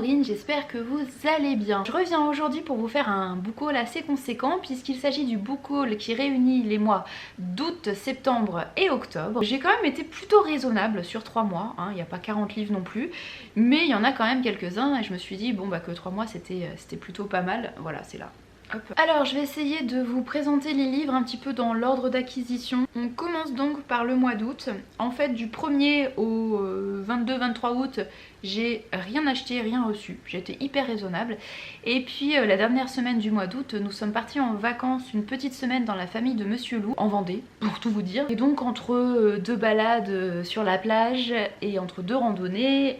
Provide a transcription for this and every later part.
Laurine, j'espère que vous allez bien. Je reviens aujourd'hui pour vous faire un book haul assez conséquent puisqu'il s'agit du book haul qui réunit les mois d'août, septembre et octobre. J'ai quand même été plutôt raisonnable sur 3 mois, il n'y a pas 40 livres non plus, mais il y en a quand même quelques-uns et je me suis dit bon bah que 3 mois c'était plutôt pas mal, voilà c'est là. Hop. Alors je vais essayer de vous présenter les livres un petit peu dans l'ordre d'acquisition. On commence donc par le mois d'août. En fait du 1er au 22-23 août j'ai rien acheté, rien reçu. J'ai été hyper raisonnable. Et puis la dernière semaine du mois d'août, nous sommes partis en vacances une petite semaine dans la famille de Monsieur Loup, en Vendée, pour tout vous dire. Et donc entre deux balades sur la plage et entre deux randonnées,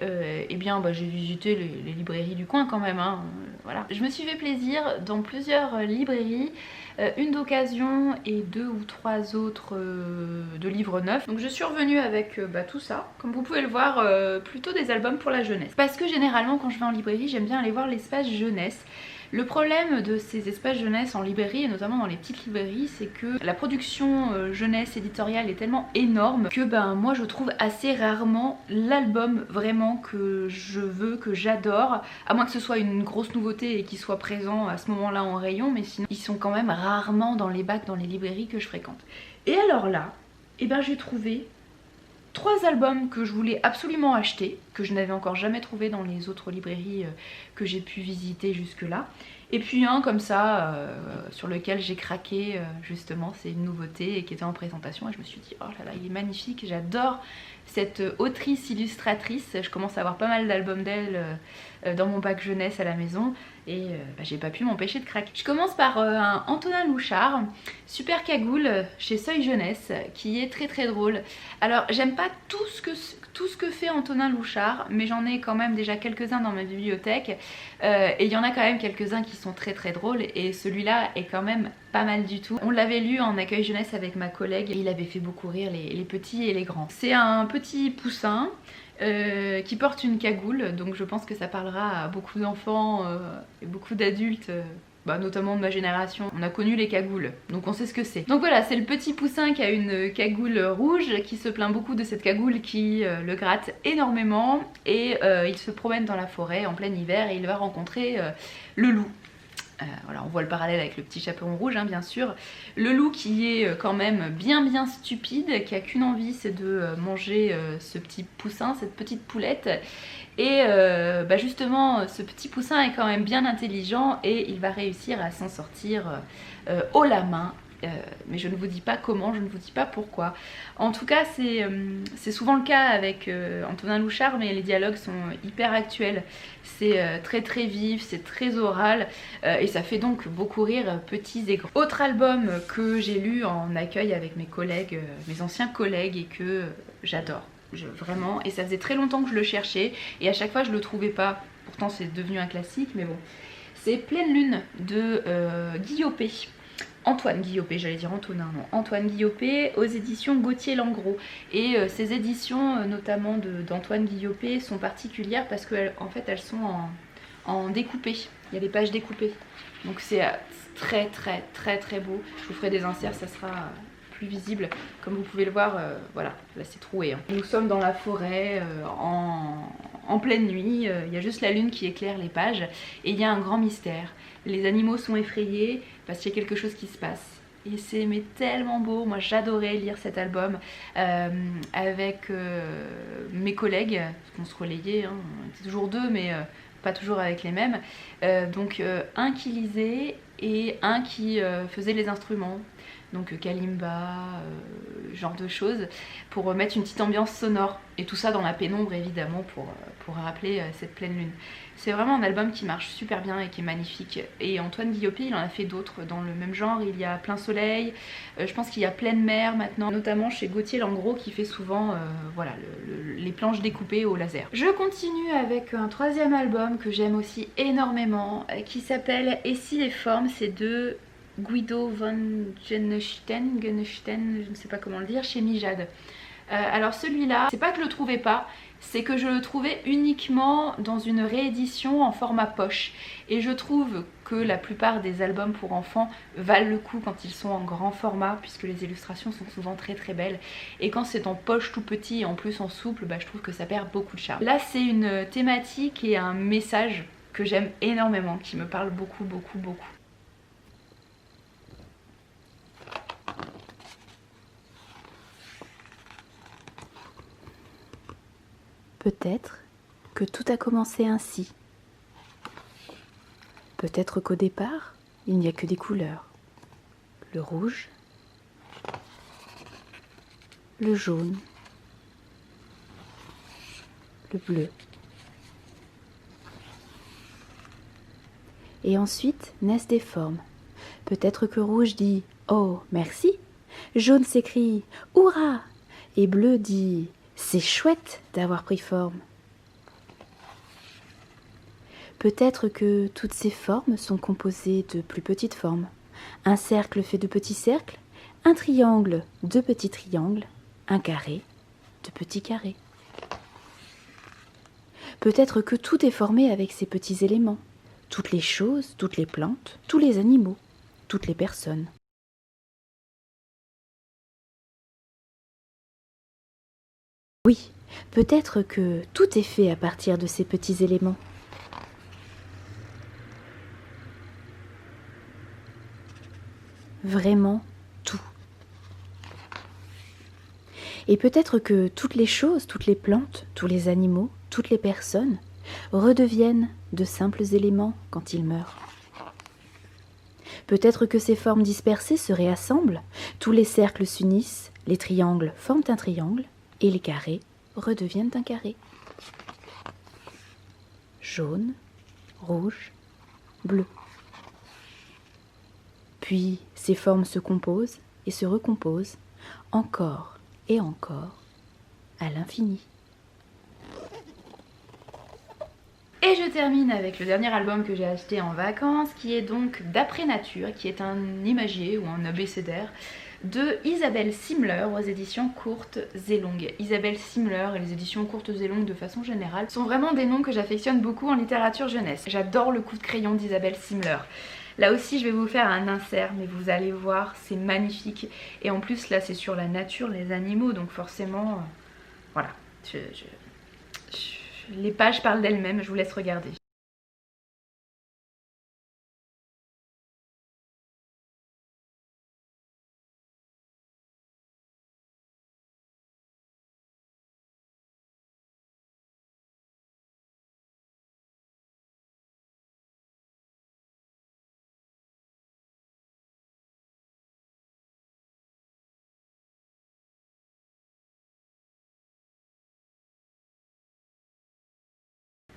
eh bien j'ai visité les librairies du coin quand même. Voilà. Je me suis fait plaisir dans plusieurs librairies, une d'occasion et 2 ou 3 autres de livres neufs. Donc je suis revenue avec tout ça. Comme vous pouvez le voir, plutôt des albums pour la jeunesse. Parce que généralement quand je vais en librairie, j'aime bien aller voir l'espace jeunesse. Le problème de ces espaces jeunesse en librairie, et notamment dans les petites librairies, c'est que la production jeunesse éditoriale est tellement énorme que moi je trouve assez rarement l'album vraiment que je veux, que j'adore, à moins que ce soit une grosse nouveauté et qu'il soit présent à ce moment-là en rayon, mais sinon ils sont quand même rarement dans les bacs dans les librairies que je fréquente. Et alors là, j'ai trouvé 3 albums que je voulais absolument acheter, que je n'avais encore jamais trouvé dans les autres librairies que j'ai pu visiter jusque là. Et puis un comme ça, sur lequel j'ai craqué justement, c'est une nouveauté et qui était en présentation et je me suis dit oh là là il est magnifique, j'adore cette autrice illustratrice, je commence à avoir pas mal d'albums d'elle dans mon bac jeunesse à la maison et j'ai pas pu m'empêcher de craquer. Je commence par un Antonin Louchard, Super Cagoule chez Seuil Jeunesse, qui est très très drôle. Alors j'aime pas tout ce que fait Antonin Louchard, mais j'en ai quand même déjà quelques-uns dans ma bibliothèque et il y en a quand même quelques-uns qui sont très très drôles et celui-là est quand même pas mal du tout. On l'avait lu en accueil jeunesse avec ma collègue et il avait fait beaucoup rire les petits et les grands. C'est un petit poussin qui porte une cagoule, donc je pense que ça parlera à beaucoup d'enfants et beaucoup d'adultes. Notamment de ma génération, on a connu les cagoules, donc on sait ce que c'est. Donc voilà, c'est le petit poussin qui a une cagoule rouge, qui se plaint beaucoup de cette cagoule qui le gratte énormément, et il se promène dans la forêt en plein hiver et il va rencontrer le loup. Voilà, on voit le parallèle avec le petit chaperon rouge, bien sûr. Le loup qui est quand même bien stupide, qui a qu'une envie, c'est de manger ce petit poussin, cette petite poulette. Et justement, ce petit poussin est quand même bien intelligent et il va réussir à s'en sortir haut la main. Mais je ne vous dis pas comment, je ne vous dis pas pourquoi. En tout cas c'est souvent le cas avec Antonin Louchard, mais les dialogues sont hyper actuels. C'est très très vif, c'est très oral et ça fait donc beaucoup rire petits et grands. Autre album que j'ai lu en accueil avec mes collègues, mes anciens collègues et que j'adore. Vraiment, et ça faisait très longtemps que je le cherchais et à chaque fois je le trouvais pas, pourtant c'est devenu un classique, mais bon. C'est Pleine Lune de Guillaupe. Antoine Guillaupe, j'allais dire Antonin, non. Antoine Guillaupe aux éditions Gauthier-Langros. Et ces éditions, notamment d'Antoine Guillaupe, sont particulières parce qu'en fait elles sont en découpé. Il y a des pages découpées. Donc c'est très beau. Je vous ferai des inserts, ça sera plus visible. Comme vous pouvez le voir, voilà, là c'est troué. Nous sommes dans la forêt, en pleine nuit, il y a juste la lune qui éclaire les pages et il y a un grand mystère. Les animaux sont effrayés parce qu'il y a quelque chose qui se passe. Et c'est tellement beau, moi j'adorais lire cet album avec mes collègues, parce qu'on se relayait, on était toujours 2 mais pas toujours avec les mêmes. Donc un qui lisait et un qui faisait les instruments. Donc kalimba, genre de choses, pour mettre une petite ambiance sonore. Et tout ça dans la pénombre évidemment pour rappeler cette pleine lune. C'est vraiment un album qui marche super bien et qui est magnifique. Et Antoine Guillaupe, il en a fait d'autres dans le même genre. Il y a Plein Soleil, je pense qu'il y a Pleine Mer maintenant, notamment chez Gauthier-Langros qui fait souvent voilà, les planches découpées au laser. Je continue avec un 3e album que j'aime aussi énormément, qui s'appelle Et si les formes, c'est de Guido von Genestein, je ne sais pas comment le dire, chez Mijade. Alors celui-là, c'est pas que je le trouvais pas, c'est que je le trouvais uniquement dans une réédition en format poche. Et je trouve que la plupart des albums pour enfants valent le coup quand ils sont en grand format, puisque les illustrations sont souvent très très belles. Et quand c'est en poche tout petit et en plus en souple, je trouve que ça perd beaucoup de charme. Là c'est une thématique et un message que j'aime énormément, qui me parle beaucoup beaucoup beaucoup. Peut-être que tout a commencé ainsi. Peut-être qu'au départ, il n'y a que des couleurs. Le rouge, le jaune, le bleu. Et ensuite naissent des formes. Peut-être que rouge dit « Oh, merci !» Jaune s'écrie « Hurrah !» Et bleu dit « C'est chouette d'avoir pris forme !» Peut-être que toutes ces formes sont composées de plus petites formes. Un cercle fait de petits cercles, un triangle de petits triangles, un carré de petits carrés. Peut-être que tout est formé avec ces petits éléments. Toutes les choses, toutes les plantes, tous les animaux, toutes les personnes. Oui, peut-être que tout est fait à partir de ces petits éléments. Vraiment tout. Et peut-être que toutes les choses, toutes les plantes, tous les animaux, toutes les personnes redeviennent de simples éléments quand ils meurent. Peut-être que ces formes dispersées se réassemblent, tous les cercles s'unissent, les triangles forment un triangle et les carrés redeviennent un carré. Jaune, rouge, bleu. Puis ces formes se composent et se recomposent encore et encore à l'infini. Et je termine avec le dernier album que j'ai acheté en vacances, qui est donc D'après nature, qui est un imagier ou un abécédaire de Isabelle Simler aux éditions courtes et longues. Isabelle Simler et les éditions courtes et longues de façon générale sont vraiment des noms que j'affectionne beaucoup en littérature jeunesse. J'adore le coup de crayon d'Isabelle Simler. Là aussi je vais vous faire un insert, mais vous allez voir, c'est magnifique. Et en plus là c'est sur la nature, les animaux, donc forcément, voilà. Les pages parlent d'elles-mêmes, je vous laisse regarder.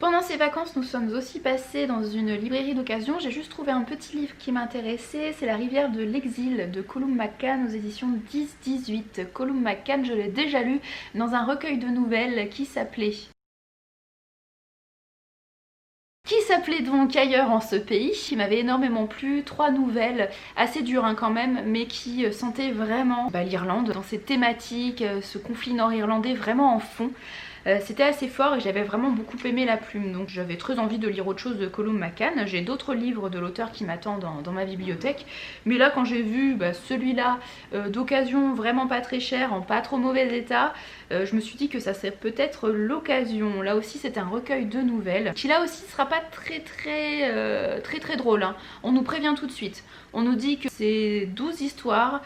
Pendant ces vacances, nous sommes aussi passés dans une librairie d'occasion. J'ai juste trouvé un petit livre qui m'intéressait. C'est La rivière de l'exil de Colum McCann aux éditions 10-18. Colum McCann, je l'ai déjà lu dans un recueil de nouvelles qui s'appelait donc Ailleurs en ce pays, qui m'avait énormément plu. 3 nouvelles assez dures quand même, mais qui sentaient vraiment l'Irlande dans ses thématiques, ce conflit nord-irlandais vraiment en fond. C'était assez fort et j'avais vraiment beaucoup aimé la plume, donc j'avais très envie de lire autre chose de Colum McCann. J'ai d'autres livres de l'auteur qui m'attendent dans ma bibliothèque, mais là quand j'ai vu celui-là d'occasion, vraiment pas très cher, en pas trop mauvais état, je me suis dit que ça serait peut-être l'occasion. Là aussi c'est un recueil de nouvelles qui là aussi sera pas très drôle, hein. On nous prévient tout de suite. On nous dit que c'est 12 histoires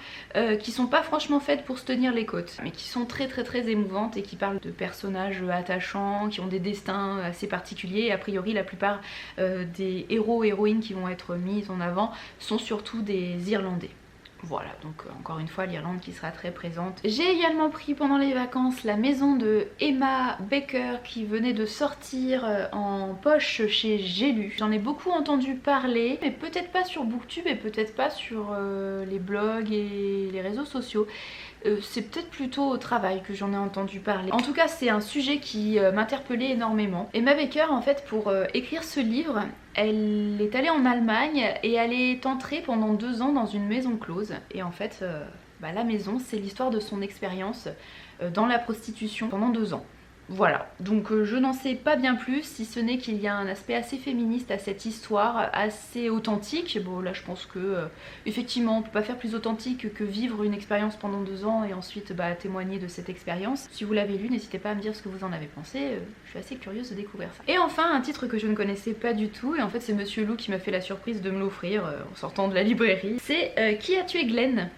qui sont pas franchement faites pour se tenir les côtes, mais qui sont très émouvantes et qui parlent de personnages attachants, qui ont des destins assez particuliers. A priori la plupart des héros et héroïnes qui vont être mis en avant sont surtout des Irlandais. Voilà, donc encore une fois l'Irlande qui sera très présente. J'ai également pris pendant les vacances La maison de Emma Baker qui venait de sortir en poche chez J'ai lu. J'en ai beaucoup entendu parler, mais peut-être pas sur Booktube et peut-être pas sur les blogs et les réseaux sociaux. C'est peut-être plutôt au travail que j'en ai entendu parler. En tout cas c'est un sujet qui m'interpellait énormément. Emma Baker en fait pour écrire ce livre, elle est allée en Allemagne et elle est entrée pendant 2 ans dans une maison close. Et en fait la maison c'est l'histoire de son expérience dans la prostitution pendant 2 ans. Voilà, donc je n'en sais pas bien plus, si ce n'est qu'il y a un aspect assez féministe à cette histoire, assez authentique. Bon là je pense que effectivement on peut pas faire plus authentique que vivre une expérience pendant 2 ans et ensuite témoigner de cette expérience. Si vous l'avez lu, n'hésitez pas à me dire ce que vous en avez pensé, je suis assez curieuse de découvrir ça. Et enfin un titre que je ne connaissais pas du tout, et en fait c'est Monsieur Lou qui m'a fait la surprise de me l'offrir en sortant de la librairie. C'est Qui a tué Glenn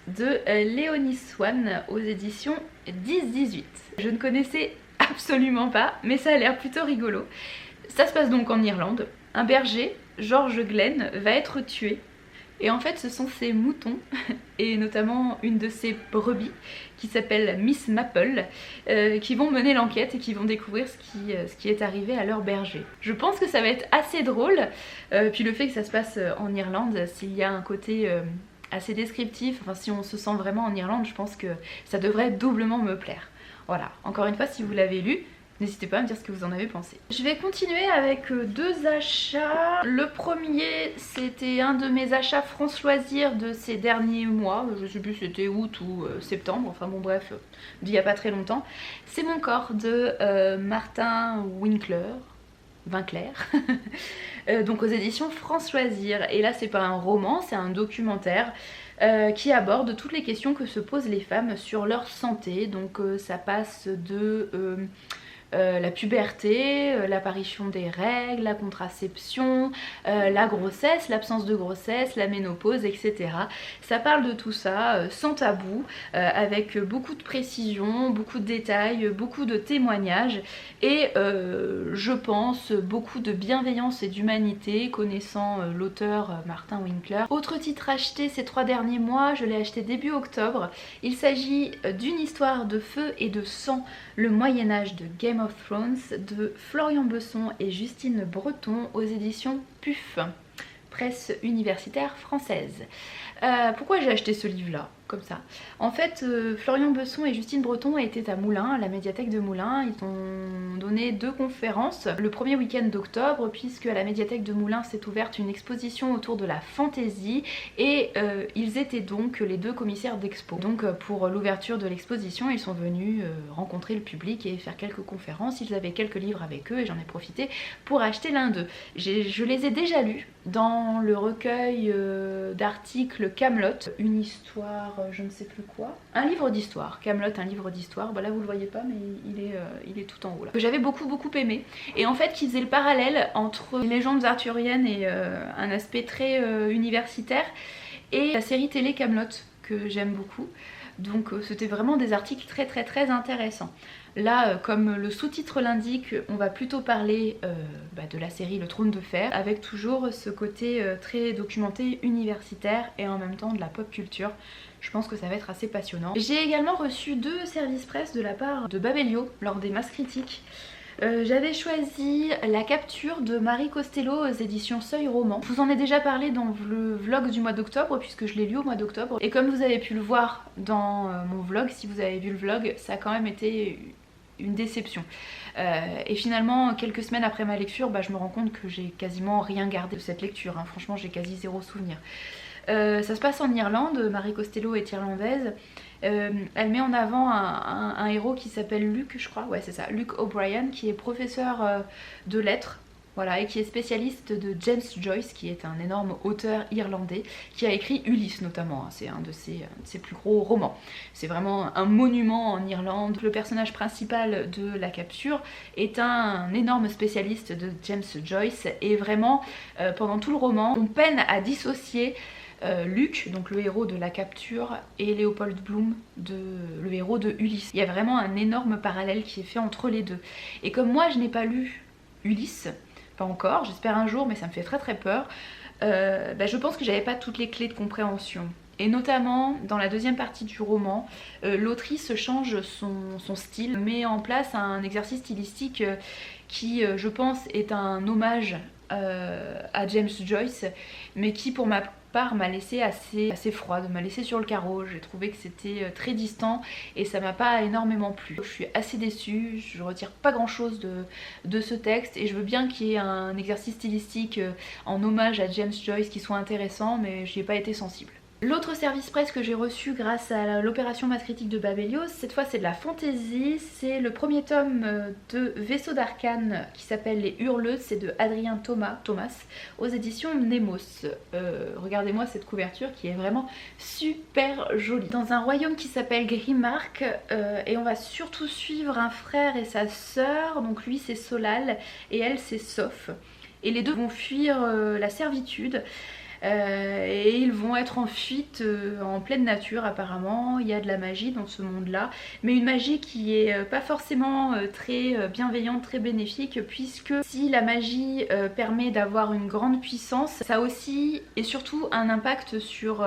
de Léonie Swan aux éditions 10-18. Je ne connaissais absolument pas, mais ça a l'air plutôt rigolo. Ça se passe donc en Irlande. Un berger, George Glenn, va être tué. Et en fait ce sont ses moutons, et notamment une de ses brebis, qui s'appelle Miss Maple, qui vont mener l'enquête et qui vont découvrir ce qui est arrivé à leur berger. Je pense que ça va être assez drôle, puis le fait que ça se passe en Irlande, s'il y a un côté assez descriptif, enfin si on se sent vraiment en Irlande, je pense que ça devrait doublement me plaire. Voilà, encore une fois, si vous l'avez lu, n'hésitez pas à me dire ce que vous en avez pensé. Je vais continuer avec 2 achats. Le premier, c'était un de mes achats France Loisirs de ces derniers mois. Je sais plus si c'était août ou septembre, enfin bon bref, d'il n'y a pas très longtemps. C'est Mon corps de Martin Winkler. Donc aux éditions France Loisirs. Et là c'est pas un roman, c'est un documentaire qui aborde toutes les questions que se posent les femmes sur leur santé. Donc ça passe de la puberté, l'apparition des règles, la contraception, la grossesse, l'absence de grossesse, la ménopause, etc. Ça parle de tout ça sans tabou, avec beaucoup de précision, beaucoup de détails, beaucoup de témoignages et je pense beaucoup de bienveillance et d'humanité connaissant l'auteur Martin Winkler. Autre titre acheté ces 3 derniers mois, je l'ai acheté début octobre. Il s'agit d'une histoire de feu et de sang, le Moyen-Âge de Game of Thrones de Florian Besson et Justine Breton aux éditions PUF, presse universitaire française. Pourquoi j'ai acheté ce livre-là comme ça? En fait, Florian Besson et Justine Breton étaient à Moulins, à la médiathèque de Moulins. Ils ont donné 2 conférences le premier week-end d'octobre, puisque à la médiathèque de Moulins s'est ouverte une exposition autour de la fantaisie et ils étaient donc les 2 commissaires d'expo. Donc pour l'ouverture de l'exposition, ils sont venus rencontrer le public et faire quelques conférences. Ils avaient quelques livres avec eux et j'en ai profité pour acheter l'un d'eux. Je les ai déjà lus dans le recueil d'articles Camelot, une histoire je ne sais plus quoi, un livre d'histoire, Camelot, un livre d'histoire. Bah là vous le voyez pas mais il est tout en haut là, que j'avais beaucoup aimé, et en fait qui faisait le parallèle entre les légendes arthuriennes et un aspect très universitaire et la série télé Camelot que j'aime beaucoup. Donc c'était vraiment des articles très intéressants. Là, comme le sous-titre l'indique, on va plutôt parler de la série Le Trône de Fer, avec toujours ce côté très documenté, universitaire et en même temps de la pop culture. Je pense que ça va être assez passionnant. J'ai également reçu 2 services presse de la part de Babelio lors des Masses Critiques. J'avais choisi La Capture de Marie Costello aux éditions Seuil Roman. Je vous en ai déjà parlé dans le vlog du mois d'octobre puisque je l'ai lu au mois d'octobre. Et comme vous avez pu le voir dans mon vlog, si vous avez vu le vlog, ça a quand même été une déception. Et finalement, quelques semaines après ma lecture, je me rends compte que j'ai quasiment rien gardé de cette lecture. Hein. Franchement, j'ai quasi 0 souvenir. Ça se passe en Irlande, Marie Costello est irlandaise. Elle met en avant un héros qui s'appelle Luke, je crois, ouais c'est ça, Luke O'Brien, qui est professeur de lettres, voilà, et qui est spécialiste de James Joyce, qui est un énorme auteur irlandais, qui a écrit Ulysse notamment, hein. C'est un de ses plus gros romans. C'est vraiment un monument en Irlande. Le personnage principal de La Capture est un énorme spécialiste de James Joyce, et vraiment, pendant tout le roman, on peine à dissocier Luc, donc le héros de La Capture, et Léopold Bloom, le héros de Ulysse. Il y a vraiment un énorme parallèle qui est fait entre les deux. Et comme moi je n'ai pas lu Ulysse, pas encore, j'espère un jour mais ça me fait très peur, je pense que j'avais pas toutes les clés de compréhension. Et notamment dans la deuxième partie du roman, l'autrice change son style, met en place un exercice stylistique qui je pense est un hommage à James Joyce, mais qui pour ma part m'a laissé assez froide, m'a laissé sur le carreau. J'ai trouvé que c'était très distant et ça m'a pas énormément plu. Je suis assez déçue, je retire pas grand chose de ce texte et je veux bien qu'il y ait un exercice stylistique en hommage à James Joyce qui soit intéressant, mais j'y ai pas été sensible. L'autre service presse que j'ai reçu grâce à l'opération Masse Critique de Babelios, cette fois c'est de la fantaisie, c'est le premier tome de Vaisseau d'Arcane qui s'appelle Les Hurleuses, c'est de Adrien Thomas aux éditions Nemos. Regardez-moi cette couverture qui est vraiment super jolie. Dans un royaume qui s'appelle Grimark, et on va surtout suivre un frère et sa sœur, donc lui c'est Solal et elle c'est Soph. Et les deux vont fuir la servitude. Et ils vont être en fuite en pleine nature apparemment. Il y a de la magie dans ce monde là, mais une magie qui est pas forcément très bienveillante, très bénéfique, puisque si la magie permet d'avoir une grande puissance, ça a aussi et surtout un impact sur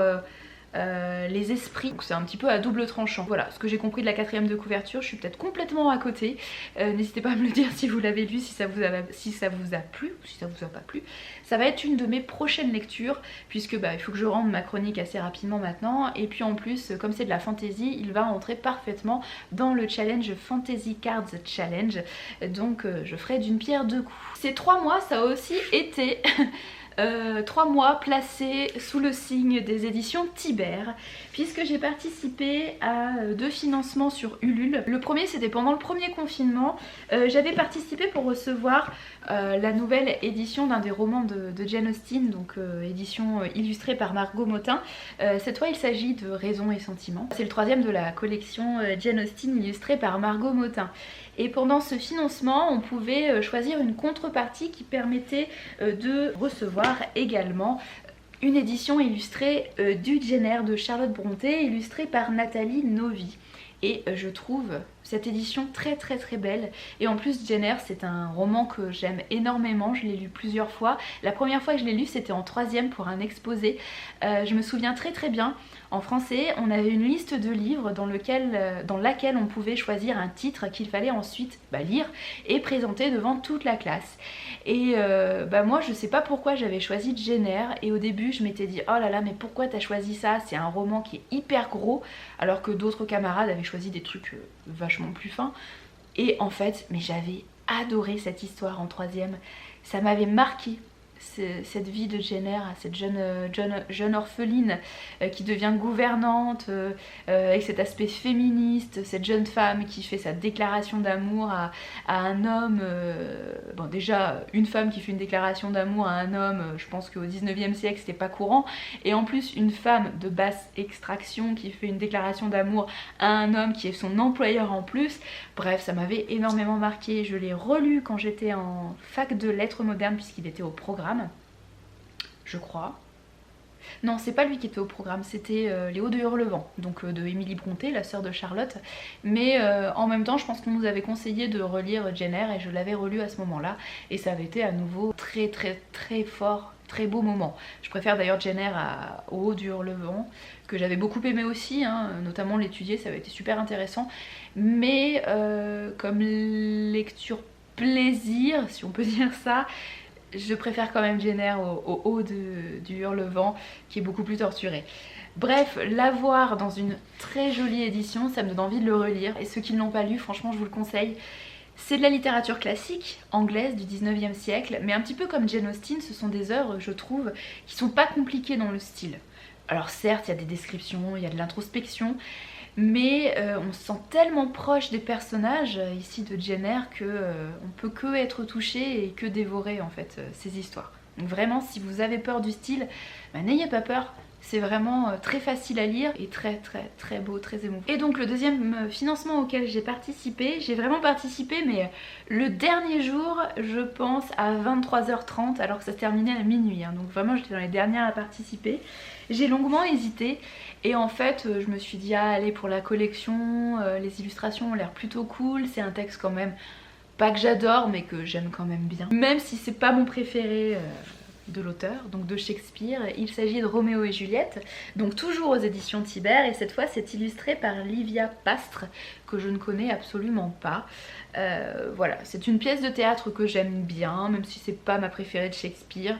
les esprits, donc c'est un petit peu à double tranchant. Voilà ce que j'ai compris de la 4e de couverture. Je suis peut-être complètement à côté, n'hésitez pas à me le dire si vous l'avez lu, si ça vous a plu ou si ça vous a pas plu. Ça va être une de mes prochaines lectures, puisque il faut que je rende ma chronique assez rapidement maintenant, et puis en plus comme c'est de la fantasy, il va entrer parfaitement dans le challenge Fantasy Cards Challenge, donc je ferai d'une pierre deux coups. Ces 3 mois ça a aussi été 3 mois placés sous le signe des éditions Tibère, puisque j'ai participé à 2 financements sur Ulule. Le premier c'était pendant le premier confinement, j'avais participé pour recevoir la nouvelle édition d'un des romans de Jane Austen, donc édition illustrée par Margot Motin. Cette fois il s'agit de Raison et Sentiment. C'est le 3e de la collection Jane Austen illustrée par Margot Motin. Et pendant ce financement, on pouvait choisir une contrepartie qui permettait de recevoir également une édition illustrée du Jenner de Charlotte Brontë, illustrée par Nathalie Novi. Et je trouve cette édition très belle, et en plus Jenner c'est un roman que j'aime énormément, je l'ai lu plusieurs fois. La première fois que je l'ai lu c'était en 3e pour un exposé. Je me souviens très bien, en français on avait une liste de livres dans laquelle on pouvait choisir un titre qu'il fallait ensuite lire et présenter devant toute la classe. Et moi je sais pas pourquoi j'avais choisi Jenner, et au début je m'étais dit oh là là mais pourquoi t'as choisi ça, c'est un roman qui est hyper gros, alors que d'autres camarades avaient choisi des trucs vachement plus fins. Et en fait mais j'avais adoré cette histoire en 3e, ça m'avait marqué cette vie de Jenner, cette jeune orpheline qui devient gouvernante, avec cet aspect féministe, cette jeune femme qui fait sa déclaration d'amour à un homme. Bon déjà une femme qui fait une déclaration d'amour à un homme, je pense qu'au 19e siècle c'était pas courant, et en plus une femme de basse extraction qui fait une déclaration d'amour à un homme qui est son employeur en plus. Bref, ça m'avait énormément marqué. Je l'ai relu quand j'étais en fac de lettres modernes puisqu'il était au programme, je crois. Non, c'est pas lui qui était au programme, c'était Les Hauts de Hurlevent, donc de Émilie Brontë, la sœur de Charlotte. Mais en même temps, je pense qu'on nous avait conseillé de relire Jenner, et je l'avais relu à ce moment-là, et ça avait été à nouveau très fort, très beau moment. Je préfère d'ailleurs Jenner aux Hauts du Hurlevent, que j'avais beaucoup aimé aussi, hein, notamment l'étudier, ça avait été super intéressant. Mais comme lecture plaisir, si on peut dire ça, je préfère quand même Jenner au haut du Hurlevent, qui est beaucoup plus torturé. Bref, l'avoir dans une très jolie édition, ça me donne envie de le relire, et ceux qui ne l'ont pas lu, franchement je vous le conseille. C'est de la littérature classique, anglaise du 19e siècle, mais un petit peu comme Jane Austen, ce sont des œuvres, je trouve, qui sont pas compliquées dans le style. Alors certes, il y a des descriptions, il y a de l'introspection, mais on se sent tellement proche des personnages ici de Jenner que on peut que être touché et que dévorer en fait ces histoires. Donc vraiment, si vous avez peur du style, n'ayez pas peur. C'est vraiment très facile à lire et très beau, très émouvant. Et donc le deuxième financement auquel j'ai participé, j'ai vraiment participé, mais le dernier jour, je pense à 23h30, alors que ça se terminait à minuit, hein. Donc vraiment j'étais dans les dernières à participer. J'ai longuement hésité, et en fait je me suis dit allez, pour la collection, les illustrations ont l'air plutôt cool, c'est un texte quand même, pas que j'adore mais que j'aime quand même bien. Même si c'est pas mon préféré de l'auteur, donc de Shakespeare. Il s'agit de Roméo et Juliette, donc toujours aux éditions Tibère, et cette fois c'est illustré par Livia Pastre, que je ne connais absolument pas. Voilà, c'est une pièce de théâtre que j'aime bien, même si c'est pas ma préférée de Shakespeare,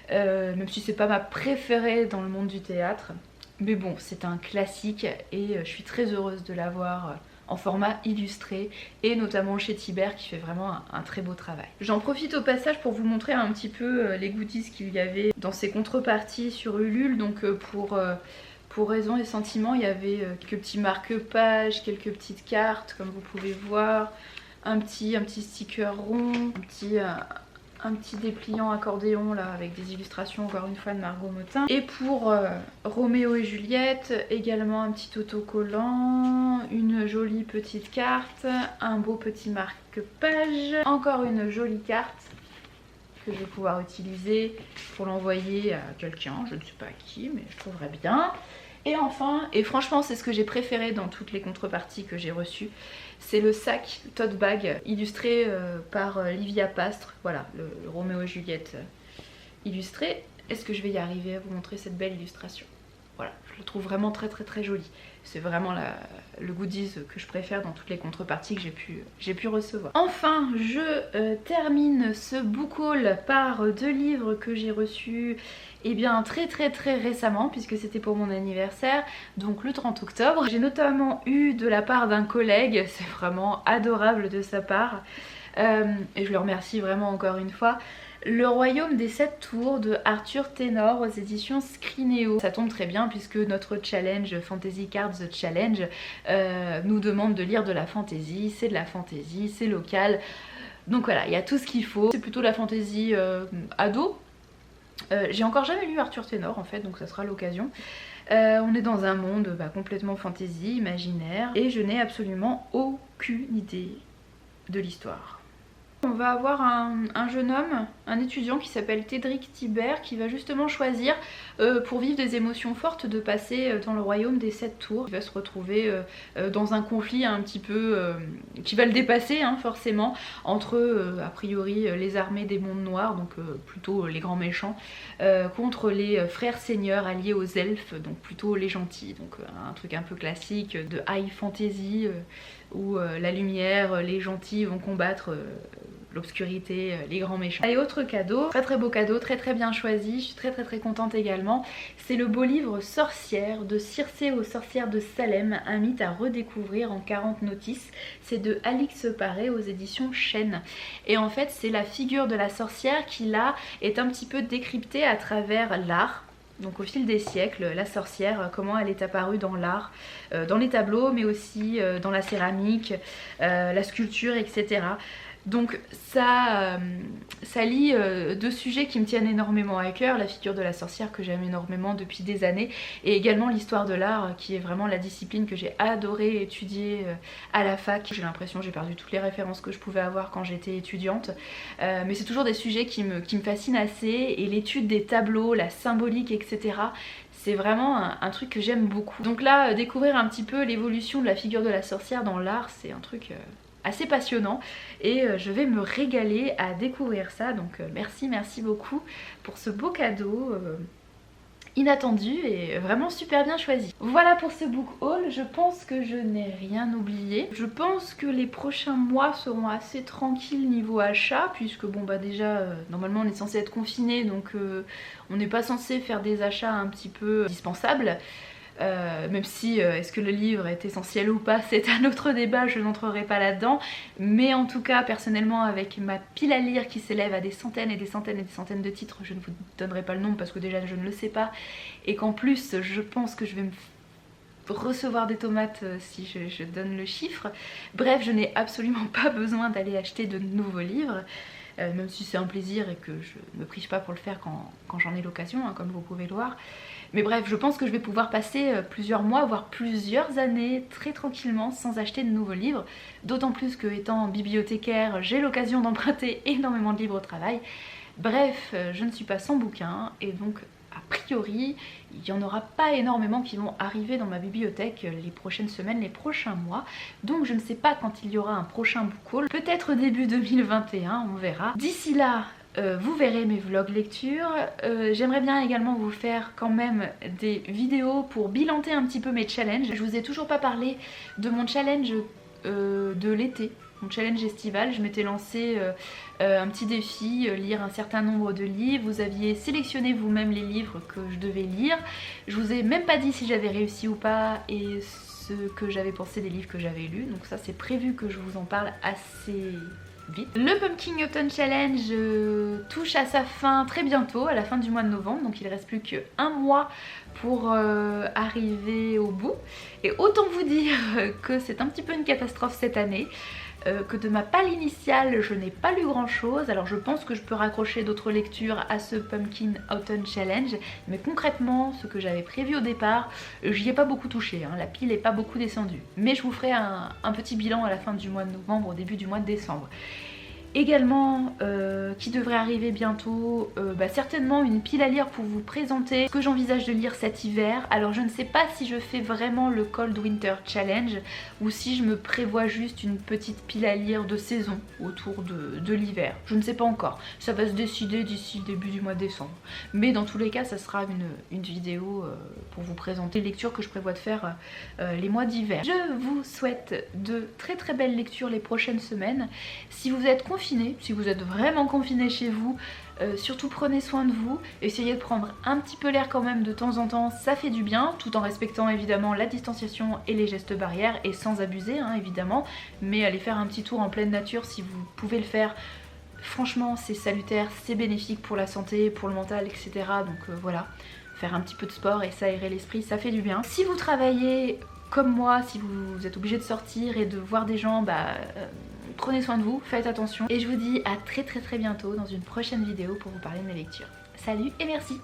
même si c'est pas ma préférée dans le monde du théâtre. Mais bon, c'est un classique, et je suis très heureuse de l'avoir en format illustré, et notamment chez Tibère qui fait vraiment un très beau travail. J'en profite au passage pour vous montrer un petit peu les goodies qu'il y avait dans ces contreparties sur Ulule, donc pour pour raison et sentiment, il y avait quelques petits marque-pages, quelques petites cartes comme vous pouvez voir, un petit sticker rond, un petit dépliant accordéon là avec des illustrations encore une fois de Margot Motin. Et pour Roméo et Juliette, également un petit autocollant, une jolie petite carte, un beau petit marque-page, encore une jolie carte que je vais pouvoir utiliser pour l'envoyer à quelqu'un, je ne sais pas à qui, mais je trouverais bien. Et enfin, et franchement c'est ce que j'ai préféré dans toutes les contreparties que j'ai reçues, c'est le sac tote bag illustré par Livia Pastre, voilà, le Roméo et Juliette illustré. Est-ce que je vais y arriver à vous montrer cette belle illustration? Voilà, je le trouve vraiment très joli. C'est vraiment le goodies que je préfère dans toutes les contreparties que j'ai pu recevoir. Enfin, je termine ce book haul par 2 livres que j'ai reçus très récemment, puisque c'était pour mon anniversaire, donc le 30 octobre. J'ai notamment eu de la part d'un collègue, c'est vraiment adorable de sa part, et je le remercie vraiment encore une fois, Le Royaume des 7 Tours de Arthur Ténor aux éditions Scrinéo. Ça tombe très bien puisque notre challenge Fantasy Cards Challenge nous demande de lire de la fantasy, c'est de la fantasy, c'est local. Donc voilà, il y a tout ce qu'il faut. C'est plutôt la fantasy ado. J'ai encore jamais lu Arthur Ténor en fait, donc ça sera l'occasion. On est dans un monde complètement fantasy, imaginaire, et je n'ai absolument aucune idée de l'histoire. On va avoir un jeune homme, un étudiant qui s'appelle Thédric Thibert, qui va justement choisir pour vivre des émotions fortes de passer dans le royaume des 7 tours. Il va se retrouver dans un conflit un petit peu qui va le dépasser forcément, entre a priori les armées des mondes noirs, donc plutôt les grands méchants, contre les frères seigneurs alliés aux elfes, donc plutôt les gentils. Donc un truc un peu classique de high fantasy où la lumière, les gentils vont combattre l'obscurité, les grands méchants. Et autre cadeau, très beau cadeau, très bien choisi, je suis très contente également, c'est le beau livre Sorcière de Circé aux sorcières de Salem, un mythe à redécouvrir en 40 notices. C'est de Alix Paré aux éditions Chêne. Et en fait c'est la figure de la sorcière qui là est un petit peu décryptée à travers l'art. Donc au fil des siècles, la sorcière, comment elle est apparue dans l'art, dans les tableaux mais aussi dans la céramique, la sculpture, etc. Donc ça lie 2 sujets qui me tiennent énormément à cœur, la figure de la sorcière que j'aime énormément depuis des années, et également l'histoire de l'art qui est vraiment la discipline que j'ai adoré étudier à la fac. J'ai l'impression que j'ai perdu toutes les références que je pouvais avoir quand j'étais étudiante, mais c'est toujours des sujets qui me fascinent assez, et l'étude des tableaux, la symbolique, etc. C'est vraiment un truc que j'aime beaucoup. Donc là, découvrir un petit peu l'évolution de la figure de la sorcière dans l'art, c'est un truc assez passionnant, et je vais me régaler à découvrir ça. Donc merci beaucoup pour ce beau cadeau inattendu et vraiment super bien choisi. Voilà pour ce book haul, je pense que je n'ai rien oublié. Je pense que les prochains mois seront assez tranquilles niveau achat, puisque bon déjà normalement on est censé être confiné, donc on n'est pas censé faire des achats un petit peu indispensables. Même si est-ce que le livre est essentiel ou pas, c'est un autre débat, je n'entrerai pas là-dedans, mais en tout cas personnellement avec ma pile à lire qui s'élève à des centaines et des centaines de titres, je ne vous donnerai pas le nombre parce que déjà je ne le sais pas, et qu'en plus je pense que je vais me recevoir des tomates si je donne le chiffre. Bref, je n'ai absolument pas besoin d'aller acheter de nouveaux livres, même si c'est un plaisir et que je ne me prive pas pour le faire quand j'en ai l'occasion, comme vous pouvez le voir. Mais bref, je pense que je vais pouvoir passer plusieurs mois, voire plusieurs années très tranquillement sans acheter de nouveaux livres. D'autant plus que étant bibliothécaire, j'ai l'occasion d'emprunter énormément de livres au travail. Bref, je ne suis pas sans bouquins, et donc a priori, il n'y en aura pas énormément qui vont arriver dans ma bibliothèque les prochaines semaines, les prochains mois. Donc je ne sais pas quand il y aura un prochain book haul, peut-être début 2021, on verra. D'ici là, vous verrez mes vlogs lecture. J'aimerais bien également vous faire quand même des vidéos pour bilanter un petit peu mes challenges. Je vous ai toujours pas parlé de mon challenge de l'été, mon challenge estival. Je m'étais lancé un petit défi, lire un certain nombre de livres. Vous aviez sélectionné vous-même les livres que je devais lire. Je vous ai même pas dit si j'avais réussi ou pas et ce que j'avais pensé des livres que j'avais lus. Donc ça c'est prévu que je vous en parle assez vite. Le Pumpkin Autumn Challenge touche à sa fin très bientôt, à la fin du mois de novembre, donc il reste plus qu'un mois pour arriver au bout. Et autant vous dire que c'est un petit peu une catastrophe cette année. Que de ma palle initiale je n'ai pas lu grand chose, alors je pense que je peux raccrocher d'autres lectures à ce Pumpkin Autumn Challenge, mais concrètement ce que j'avais prévu au départ, j'y ai pas beaucoup touché, hein. La pile n'est pas beaucoup descendue, mais je vous ferai un petit bilan à la fin du mois de novembre, au début du mois de décembre. Également, qui devrait arriver bientôt, certainement une pile à lire pour vous présenter ce que j'envisage de lire cet hiver. Alors je ne sais pas si je fais vraiment le Cold Winter Challenge ou si je me prévois juste une petite pile à lire de saison autour de l'hiver. Je ne sais pas encore, ça va se décider d'ici le début du mois de décembre. Mais dans tous les cas ça sera une vidéo pour vous présenter les lectures que je prévois de faire les mois d'hiver. Je vous souhaite de très très belles lectures les prochaines semaines. Si vous êtes confiné, si vous êtes vraiment confiné chez vous, surtout prenez soin de vous, essayez de prendre un petit peu l'air quand même de temps en temps, ça fait du bien, tout en respectant évidemment la distanciation et les gestes barrières et sans abuser hein, évidemment, mais allez faire un petit tour en pleine nature si vous pouvez le faire. Franchement c'est salutaire, c'est bénéfique pour la santé, pour le mental, etc. Donc voilà, faire un petit peu de sport et s'aérer l'esprit, ça fait du bien. Si vous travaillez comme moi, si vous êtes obligé de sortir et de voir des gens, prenez soin de vous, faites attention. Et je vous dis à très bientôt dans une prochaine vidéo pour vous parler de mes lectures. Salut et merci!